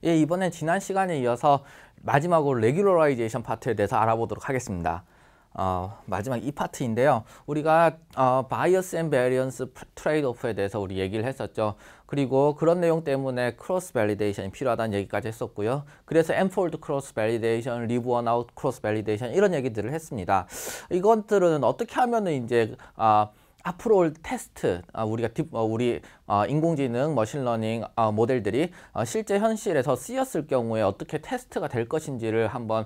예, 이번엔 지난 시간에 이어서 마지막으로 레귤러라이제이션 파트에 대해서 알아보도록 하겠습니다. 마지막 이 파트인데요. 우리가 바이어스 앤 베리언스 트레이드 오프에 대해서 우리 얘기를 했었죠. 그리고 그런 내용 때문에 크로스 밸리데이션이 필요하다는 얘기까지 했었고요. 그래서 엔폴드 크로스 밸리데이션, 리브 원 아웃 크로스 밸리데이션 이런 얘기들을 했습니다. 이것들은 어떻게 하면은 이제 앞으로 올 테스트, 우리 인공지능, 머신러닝 모델들이 실제 현실에서 쓰였을 경우에 어떻게 테스트가 될 것인지를 한번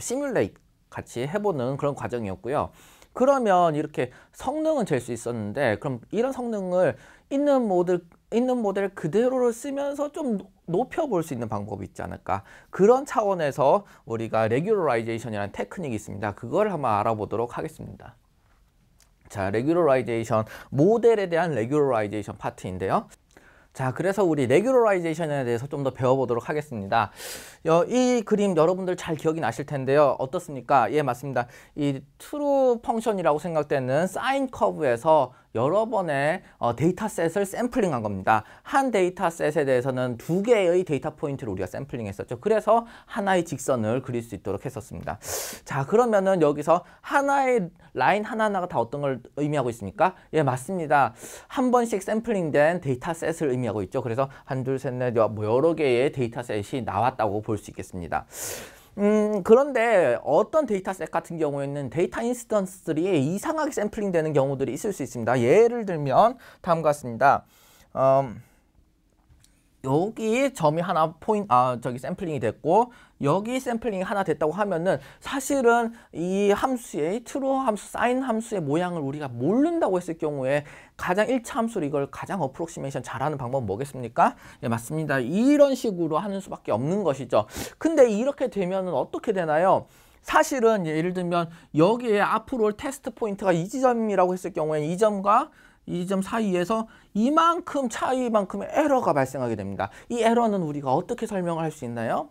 시뮬레이트 같이 해보는 그런 과정이었고요. 그러면 이렇게 성능은 잴 수 있었는데, 그럼 이런 성능을 있는 모델 그대로를 쓰면서 좀 높여볼 수 있는 방법이 있지 않을까. 그런 차원에서 우리가 레귤러라이제이션이라는 테크닉이 있습니다. 그걸 한번 알아보도록 하겠습니다. 자, 레귤러라이제이션, 모델에 대한 레귤러라이제이션 파트인데요. 자, 그래서 우리 레귤러라이제이션에 대해서 좀 더 배워보도록 하겠습니다. 이 그림 여러분들 잘 기억이 나실 텐데요. 어떻습니까? 예, 맞습니다. 이 트루 펑션이라고 생각되는 사인 커브에서 여러 번의 데이터셋을 샘플링한 겁니다. 한 데이터셋에 대해서는 두 개의 데이터 포인트를 우리가 샘플링 했었죠. 그래서 하나의 직선을 그릴 수 있도록 했었습니다. 자, 그러면은 여기서 하나의 라인 하나하나가 다 어떤 걸 의미하고 있습니까? 예, 맞습니다. 한 번씩 샘플링된 데이터셋을 의미하고 있죠. 그래서 한, 둘, 셋, 넷, 여러 개의 데이터셋이 나왔다고 볼 수 있겠습니다. 그런데 어떤 데이터셋 같은 경우에는 데이터 인스턴스들이 이상하게 샘플링 되는 경우들이 있을 수 있습니다. 예를 들면 다음과 같습니다. 여기 점이 하나 저기 샘플링이 됐고, 여기 샘플링이 하나 됐다고 하면은 사실은 이 함수의 트루 함수, 사인 함수의 모양을 우리가 모른다고 했을 경우에 가장 1차 함수로 이걸 가장 어프록시메이션 잘하는 방법은 뭐겠습니까? 예, 맞습니다. 이런 식으로 하는 수밖에 없는 것이죠. 근데 이렇게 되면은 어떻게 되나요? 사실은 예를 들면 여기에 앞으로 올 테스트 포인트가 이 지점이라고 했을 경우에 이 점과 이 점 사이에서 이만큼 차이만큼의 에러가 발생하게 됩니다. 이 에러는 우리가 어떻게 설명을 할 수 있나요?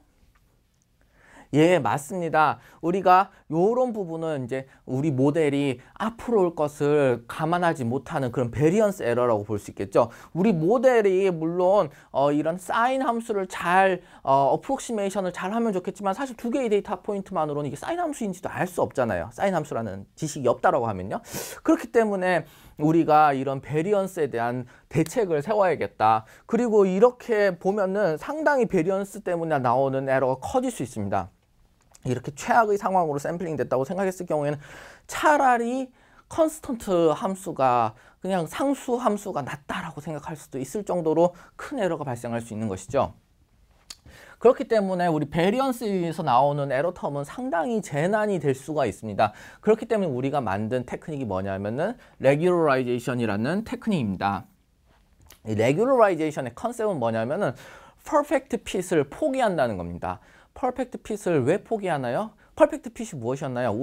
예, 맞습니다. 우리가 요런 부분은 이제 우리 모델이 앞으로 올 것을 감안하지 못하는 그런 베리언스 에러라고 볼 수 있겠죠. 우리 모델이 물론 이런 사인 함수를 잘 어프록시메이션을 잘 하면 좋겠지만 사실 두 개의 데이터 포인트만으로는 이게 사인 함수인지도 알 수 없잖아요. 사인 함수라는 지식이 없다라고 하면요. 그렇기 때문에 우리가 이런 베리언스에 대한 대책을 세워야겠다. 그리고 이렇게 보면은 상당히 베리언스 때문에 나오는 에러가 커질 수 있습니다. 이렇게 최악의 상황으로 샘플링 됐다고 생각했을 경우에는 차라리 컨스턴트 함수가 그냥 상수 함수가 낫다라고 생각할 수도 있을 정도로 큰 에러가 발생할 수 있는 것이죠. 그렇기 때문에 우리 베리언스에서 나오는 에러 텀은 상당히 재난이 될 수가 있습니다. 그렇기 때문에 우리가 만든 테크닉이 뭐냐면은 레귤러라이제이션이라는 테크닉입니다. 이 레귤러라이제이션의 컨셉은 뭐냐면은 퍼펙트 핏을 포기한다는 겁니다. 퍼펙트 핏을 왜 포기하나요? 퍼펙트 핏이 무엇이었나요?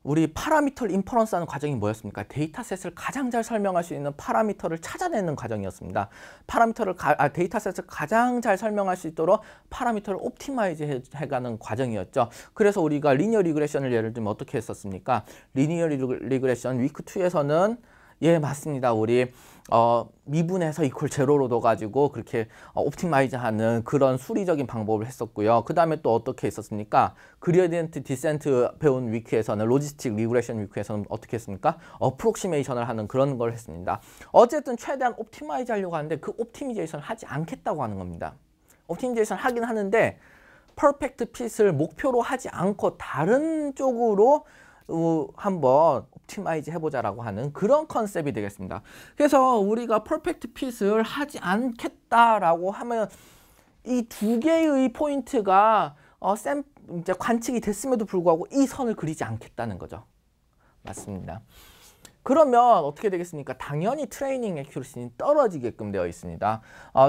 우리 파라미터 인퍼런스 하는 과정이 뭐였습니까? 데이터셋을 가장 잘 설명할 수 있는 파라미터를 찾아내는 과정이었습니다. 데이터셋을 가장 잘 설명할 수 있도록 파라미터를 옵티마이즈 해가는 과정이었죠. 그래서 우리가 리니어 리그레션을 예를 들면 어떻게 했었습니까? 리니어 리그레션 위크 2에서는 예, 맞습니다. 우리 미분해서 이퀄 제로로 둬가지고 그렇게 옵티마이즈 하는 그런 수리적인 방법을 했었고요. 그 다음에 또 어떻게 했었습니까? 그레디언트 디센트 배운 위크에서는 로지스틱 리그레션 위크에서는 어떻게 했습니까? 어프록시메이션을 하는 그런 걸 했습니다. 어쨌든 최대한 옵티마이즈 하려고 하는데 그 옵티미제이션을 하지 않겠다고 하는 겁니다. 옵티미제이션 하긴 하는데 퍼펙트 핏을 목표로 하지 않고 다른 쪽으로 한번 옵티마이즈 해보자라고 하는 그런 컨셉이 되겠습니다. 그래서 우리가 퍼펙트 핏을 하지 않겠다라고 하면 이 두 개의 포인트가 이제 관측이 됐음에도 불구하고 이 선을 그리지 않겠다는 거죠. 맞습니다. 그러면 어떻게 되겠습니까? 당연히 트레이닝 애큐러시는 떨어지게끔 되어 있습니다.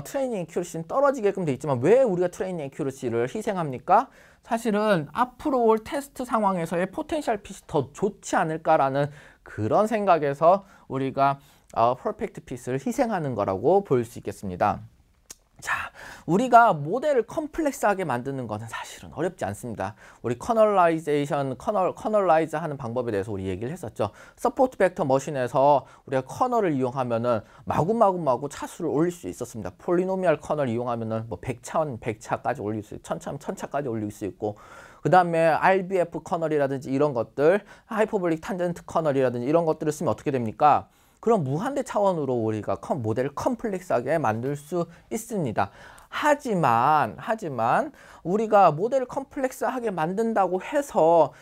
트레이닝 애큐러시는 떨어지게끔 되어 있지만 왜 우리가 트레이닝 애큐러시를 희생합니까? 사실은 앞으로 올 테스트 상황에서의 포텐셜 핏이 더 좋지 않을까라는 그런 생각에서 우리가 퍼펙트 핏을 희생하는 거라고 볼 수 있겠습니다. 자, 우리가 모델을 컴플렉스하게 만드는 것은 사실은 어렵지 않습니다. 우리 커널라이즈 하는 방법에 대해서 우리 얘기를 했었죠. 서포트 벡터 머신에서 우리가 커널을 이용하면은 마구 차수를 올릴 수 있었습니다. 폴리노미얼 커널 이용하면은 뭐 100차까지 올릴 수 있고 1000차까지 올릴 수 있고, 그 다음에 RBF 커널이라든지 이런 것들, 하이퍼볼릭 탄젠트 커널이라든지 이런 것들을 쓰면 어떻게 됩니까? 그럼 무한대 차원으로 우리가 모델을 컴플렉스하게 만들 수 있습니다. 하지만 우리가 모델을 컴플렉스하게 만든다고 해서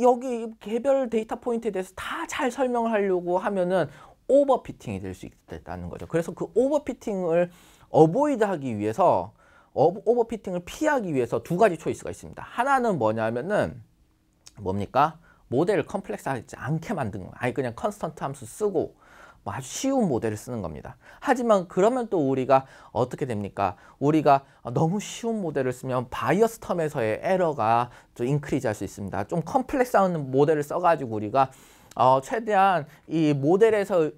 여기 개별 데이터 포인트에 대해서 다 잘 설명을 하려고 하면은 오버피팅이 될 수 있다는 거죠. 그래서 그 오버피팅을 어보이드하기 위해서, 오버피팅을 피하기 위해서 두 가지 초이스가 있습니다. 하나는 뭐냐면은 뭡니까? 모델을 컴플렉스하지 않게 만드는 거예요. 아니 그냥 컨스턴트 함수 쓰고 뭐 아주 쉬운 모델을 쓰는 겁니다. 하지만 그러면 또 우리가 어떻게 됩니까? 우리가 너무 쉬운 모델을 쓰면 바이어스 텀에서의 에러가 좀 인크리즈 할 수 있습니다. 좀 컴플렉스한 모델을 써가지고 우리가 최대한 이 모델에서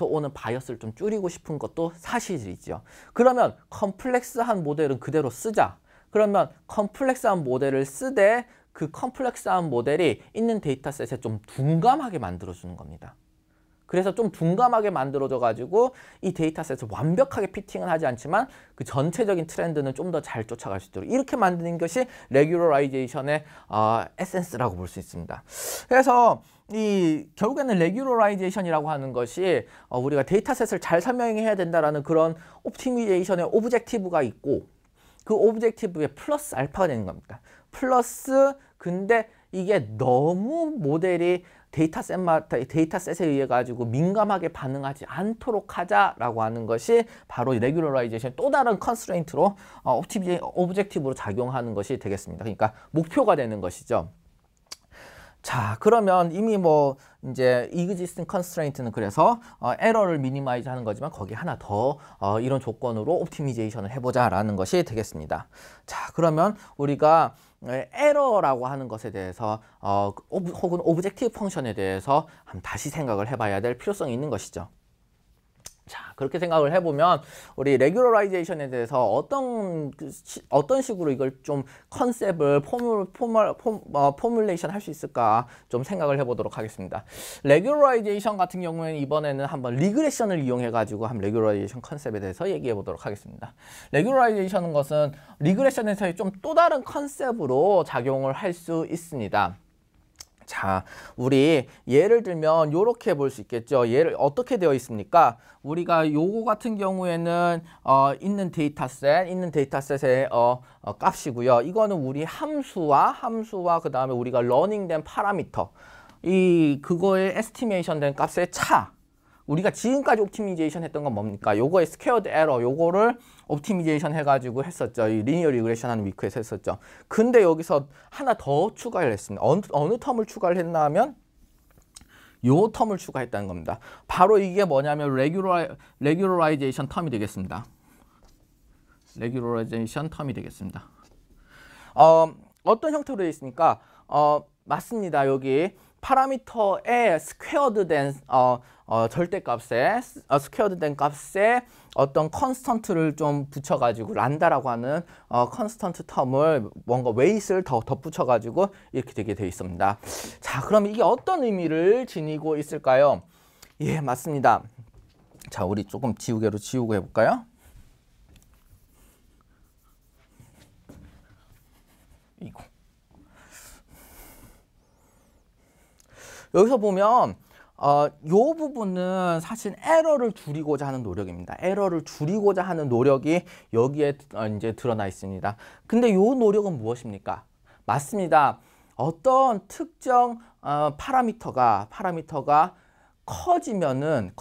오는 바이어스를 좀 줄이고 싶은 것도 사실이죠. 그러면 컴플렉스한 모델은 그대로 쓰자. 그러면 컴플렉스한 모델을 쓰되 그 컴플렉스한 모델이 있는 데이터셋에 좀 둔감하게 만들어주는 겁니다. 그래서 좀 둔감하게 만들어져 가지고 이 데이터셋을 완벽하게 피팅은 하지 않지만 그 전체적인 트렌드는 좀 더 잘 쫓아갈 수 있도록 이렇게 만드는 것이 레귤러라이제이션의 에센스라고 볼 수 있습니다. 그래서 결국에는 레귤러라이제이션이라고 하는 것이 우리가 데이터셋을 잘 설명해야 된다라는 그런 옵티미제이션의 오브젝티브가 있고, 그 오브젝티브에 플러스 알파가 되는 겁니다. 플러스 근데 이게 너무 모델이 데이터셋에 의해 가지고 민감하게 반응하지 않도록 하자라고 하는 것이 바로 레귤러라이제이션 또 다른 컨스트레인트로 오브젝티브로 작용하는 것이 되겠습니다. 그러니까 목표가 되는 것이죠. 자, 그러면 이미 뭐 이제 existing constraint는 그래서 에러를 미니마이즈 하는 거지만 거기 하나 더 이런 조건으로 옵티미제이션을 해보자라는 것이 되겠습니다. 자, 그러면 우리가 에러라고 하는 것에 대해서 혹은 오브젝티브 펑션에 대해서 한번 다시 생각을 해봐야 될 필요성이 있는 것이죠. 자, 그렇게 생각을 해보면 우리 레귤러라이제이션에 대해서 어떤 식으로 이걸 좀 컨셉을 포뮬레이션 할 수 있을까 좀 생각을 해보도록 하겠습니다. 레귤러라이제이션 같은 경우에는 이번에는 한번 리그레션을 이용해 가지고 한번 레귤러라이제이션 컨셉에 대해서 얘기해 보도록 하겠습니다. 레귤러라이제이션은 것은 리그레션에서의 좀 또 다른 컨셉으로 작용을 할 수 있습니다. 자, 우리 예를 들면 이렇게 볼 수 있겠죠. 예를 어떻게 되어 있습니까? 우리가 요거 같은 경우에는 있는 데이터셋의 값이고요. 이거는 우리 함수와 그 다음에 우리가 러닝된 파라미터, 그거의 에스티메이션 된 값의 차. 우리가 지금까지 옵티미제이션 했던 건 뭡니까? 요거의 스퀘어드 에러, 요거를 옵티미제이션 해가지고 했었죠. 이 리니어 리그레션 하는 위크에서 했었죠. 근데 여기서 하나 더 추가를 했습니다. 어느 텀을 추가를 했나 하면 요 텀을 추가했다는 겁니다. 바로 이게 뭐냐면 레귤러라이제이션 텀이 되겠습니다. 레귤러라이제이션 텀이 되겠습니다. 어떤 형태로 되어 있습니까? 맞습니다. 여기 파라미터에 스퀘어드 된 절대값에 스퀘어드 된 값에 어떤 컨스턴트를 좀 붙여가지고 란다라고 하는 컨스턴트 텀을 뭔가 웨이트를 더 덧붙여가지고 이렇게 되게 되어 있습니다. 자, 그럼 이게 어떤 의미를 지니고 있을까요? 예, 맞습니다. 자, 우리 조금 지우개로 지우고 해볼까요? 이거. 여기서 보면 요 부분은 사실 에러를 줄이고자 하는 노력입니다. 에러를 줄이고자 하는 노력이 여기에 이제 드러나 있습니다. 근데 요 노력은 무엇입니까? 맞습니다. 어떤 특정 파라미터가 커지면은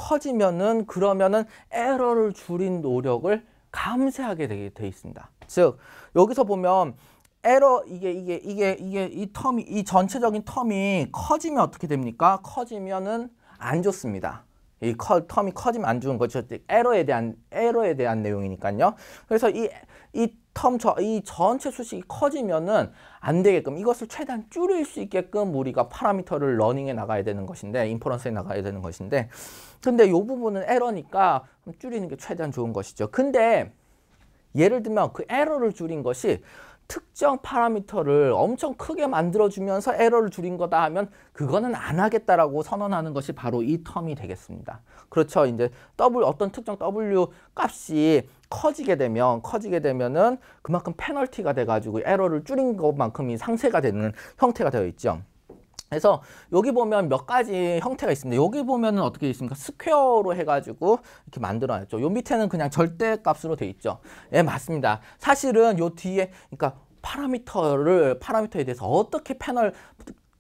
그러면은 에러를 줄인 노력을 감쇄하게 되게 돼 있습니다. 즉 여기서 보면 에러 이 전체적인 텀이 커지면 어떻게 됩니까? 커지면은 안 좋습니다. 이 텀이 커지면 안 좋은 거죠. 에러에 대한 내용이니까요. 그래서 이 전체 수식이 커지면은 안 되게끔 이것을 최대한 줄일 수 있게끔 우리가 파라미터를 러닝에 나가야 되는 것인데, 인퍼런스에 나가야 되는 것인데, 근데 이 부분은 에러니까 줄이는 게 최대한 좋은 것이죠. 근데 예를 들면 그 에러를 줄인 것이 특정 파라미터를 엄청 크게 만들어주면서 에러를 줄인 거다 하면 그거는 안 하겠다라고 선언하는 것이 바로 이 텀이 되겠습니다. 그렇죠. 이제 어떤 특정 W 값이 커지게 되면은 그만큼 페널티가 돼가지고 에러를 줄인 것만큼이 상쇄가 되는 형태가 되어 있죠. 그래서 여기 보면 몇 가지 형태가 있습니다. 여기 보면은 어떻게 있습니까? 스퀘어로 해가지고 이렇게 만들어놨죠. 요 밑에는 그냥 절대값으로 돼 있죠. 예, 맞습니다. 사실은 요 뒤에, 그러니까 파라미터에 대해서 어떻게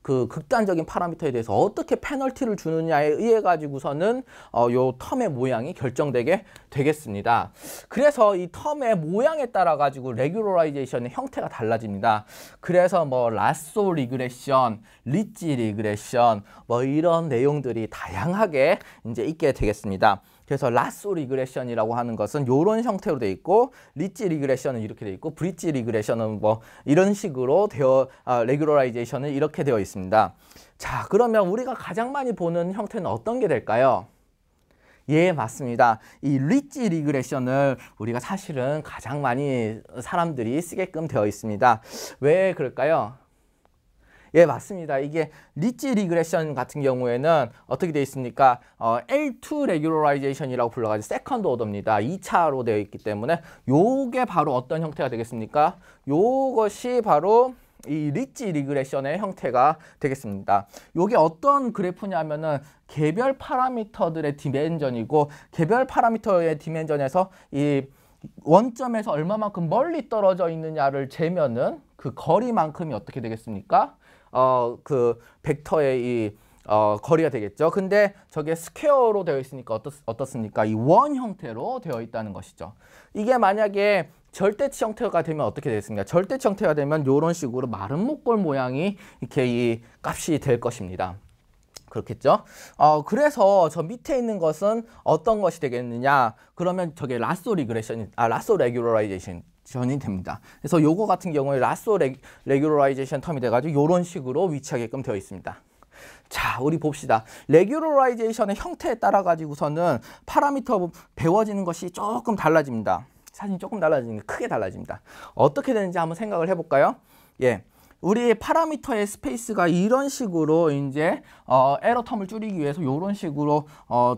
극단적인 파라미터에 대해서 어떻게 페널티를 주느냐에 의해 가지고서는 요 텀의 모양이 결정되게 되겠습니다. 그래서 이 텀의 모양에 따라 가지고 레귤러라이제이션의 형태가 달라집니다. 그래서 뭐 라쏘 리그레션, 리치 리그레션 뭐 이런 내용들이 다양하게 이제 있게 되겠습니다. 그래서 라쏘 리그레션이라고 하는 것은 이런 형태로 되어 있고, 리치 리그레션은 이렇게 되어 있고, 브리치 리그레션은 뭐 이런 식으로 레귤러라이제이션은 이렇게 되어 있습니다. 자, 그러면 우리가 가장 많이 보는 형태는 어떤 게 될까요? 예, 맞습니다. 이 리치 리그레션을 우리가 사실은 가장 많이 사람들이 쓰게끔 되어 있습니다. 왜 그럴까요? 예, 맞습니다. 이게 리치 리그레션 같은 경우에는 어떻게 되어 있습니까? L2 레귤러라이제이션이라고 불러가지고 세컨드 오더입니다. 2차로 되어 있기 때문에 요게 바로 어떤 형태가 되겠습니까? 요것이 바로 이 리치 리그레션의 형태가 되겠습니다. 요게 어떤 그래프냐면은 개별 파라미터들의 디멘전이고, 개별 파라미터의 디멘전에서 이 원점에서 얼마만큼 멀리 떨어져 있느냐를 재면은 그 거리만큼이 어떻게 되겠습니까? 그 벡터의 이 거리가 되겠죠. 근데 저게 스퀘어로 되어 있으니까 어떻습니까? 이 원 형태로 되어 있다는 것이죠. 이게 만약에 절대치 형태가 되면 어떻게 되겠습니까? 절대치 형태가 되면 이런 식으로 마른 목골 모양이 이렇게 이 값이 될 것입니다. 그렇겠죠? 그래서 저 밑에 있는 것은 어떤 것이 되겠느냐? 그러면 저게 라쏘 레귤러라이제이션 이 됩니다. 그래서 요거 같은 경우에 라쏘 레귤러라이제이션 텀이 돼가지고 이런 식으로 위치하게끔 되어 있습니다. 자, 우리 봅시다. 레귤러라이제이션의 형태에 따라 가지고서는 파라미터 배워지는 것이 조금 달라집니다. 사실 조금 달라지는 게 크게 달라집니다. 어떻게 되는지 한번 생각을 해볼까요? 예. 우리 파라미터의 스페이스가 이런 식으로 이제 에러 텀을 줄이기 위해서 이런 식으로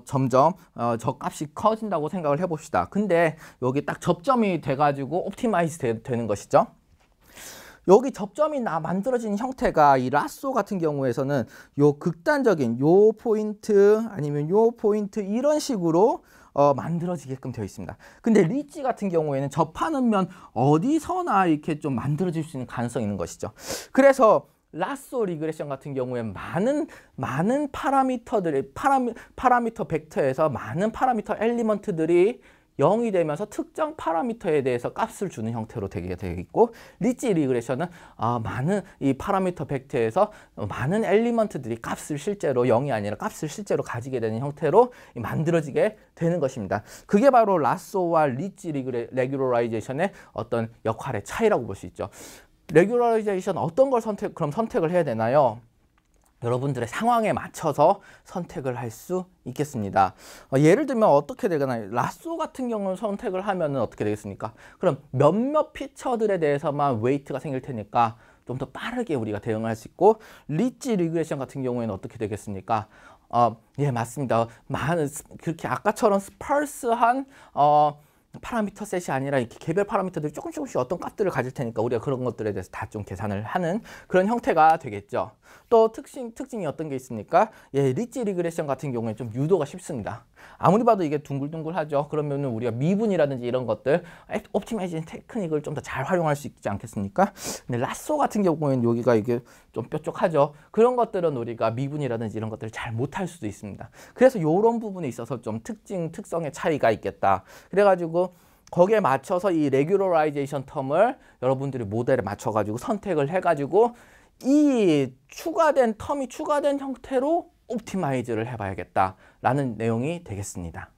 점점 저 값이 커진다고 생각을 해봅시다. 근데 여기 딱 접점이 돼가지고 옵티마이즈 되는 것이죠. 여기 접점이 만들어진 형태가 이 라쏘 같은 경우에서는 요 극단적인 요 포인트 아니면 요 포인트 이런 식으로 만들어지게끔 되어 있습니다. 근데 리치 같은 경우에는 접하는 면 어디서나 이렇게 좀 만들어질 수 있는 가능성이 있는 것이죠. 그래서 라쏘 리그레션 같은 경우에 많은 파라미터 벡터에서 많은 파라미터 엘리먼트들이 0이 되면서 특정 파라미터에 대해서 값을 주는 형태로 되게 되어 있고, 리치 리그레션은 많은 이 파라미터 벡터에서 많은 엘리먼트들이 값을 실제로 0이 아니라 값을 실제로 가지게 되는 형태로 만들어지게 되는 것입니다. 그게 바로 라쏘와 리치 레귤러라이제이션의 어떤 역할의 차이라고 볼 수 있죠. 레귤러라이제이션 어떤 걸 선택을 해야 되나요? 여러분들의 상황에 맞춰서 선택을 할 수 있겠습니다. 예를 들면 어떻게 되나요? 라쏘 같은 경우는 선택을 하면 어떻게 되겠습니까? 그럼 몇몇 피처들에 대해서만 웨이트가 생길 테니까 좀 더 빠르게 우리가 대응을 할 수 있고, 리치 리그레션 같은 경우에는 어떻게 되겠습니까? 예, 맞습니다. 그렇게 아까처럼 스파르스한 파라미터 셋이 아니라 이렇게 개별 파라미터들이 조금씩 어떤 값들을 가질 테니까 우리가 그런 것들에 대해서 다 좀 계산을 하는 그런 형태가 되겠죠. 또 특징이 어떤 게 있습니까? 예, 리치 리그레션 같은 경우에 좀 유도가 쉽습니다. 아무리 봐도 이게 둥글둥글하죠. 그러면은 우리가 미분이라든지 이런 것들, 옵티마이징 테크닉을 좀 더 잘 활용할 수 있지 않겠습니까? 근데 라쏘 같은 경우에는 여기가 이게 좀 뾰족하죠. 그런 것들은 우리가 미분이라든지 이런 것들을 잘 못할 수도 있습니다. 그래서 이런 부분에 있어서 좀 특성의 차이가 있겠다. 그래가지고 거기에 맞춰서 이 레귤러라이제이션 텀을 여러분들이 모델에 맞춰가지고 선택을 해가지고 이 텀이 추가된 형태로 옵티마이즈를 해봐야겠다라는 내용이 되겠습니다.